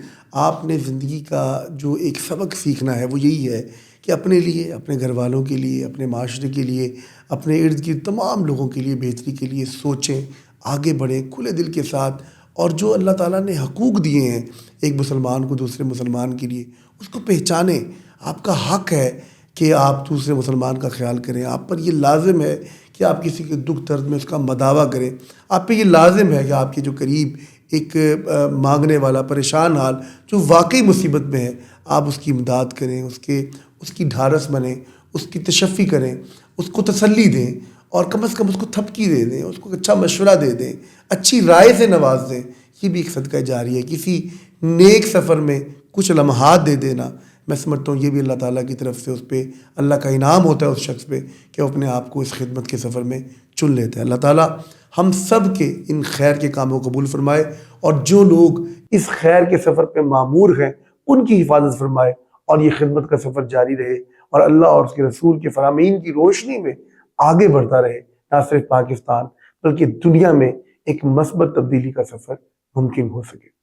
آپ نے زندگی کا جو ایک سبق سیکھنا ہے وہ یہی ہے کہ اپنے لیے، اپنے گھر والوں کے لیے، اپنے معاشرے کے لیے، اپنے ارد گرد تمام لوگوں کے لیے بہتری کے لیے سوچیں، آگے بڑھیں کھلے دل کے ساتھ. اور جو اللہ تعالیٰ نے حقوق دیے ہیں ایک مسلمان کو دوسرے مسلمان کے لیے، اس کو پہچانیں. آپ کا حق ہے کہ آپ دوسرے مسلمان کا خیال کریں. آپ پر یہ لازم ہے کہ آپ کسی کے دکھ درد میں اس کا مداوع کریں. آپ پہ یہ لازم ہے کہ آپ کے جو قریب ایک مانگنے والا پریشان حال جو واقعی مصیبت میں ہے، آپ اس کی امداد کریں، اس کی ڈھارس بنیں، اس کی تشفی کریں، اس کو تسلی دیں، اور کم از کم اس کو تھپکی دے دیں، اس کو اچھا مشورہ دے دیں، اچھی رائے سے نواز دیں. یہ بھی ایک صدقہ جاری ہے. کسی نیک سفر میں کچھ لمحات دے دینا، میں سمجھتا ہوں یہ بھی اللہ تعالیٰ کی طرف سے اس پہ اللہ کا انعام ہوتا ہے اس شخص پہ کہ وہ اپنے آپ کو اس خدمت کے سفر میں چن لیتا ہے. اللہ تعالیٰ ہم سب کے ان خیر کے کاموں کو قبول فرمائے، اور جو لوگ اس خیر کے سفر پہ مامور ہیں ان کی حفاظت فرمائے، اور یہ خدمت کا سفر جاری رہے، اور اللہ اور اس کے رسول کے فرامین کی روشنی میں آگے بڑھتا رہے، نہ صرف پاکستان بلکہ دنیا میں ایک مثبت تبدیلی کا سفر ممکن ہو سکے.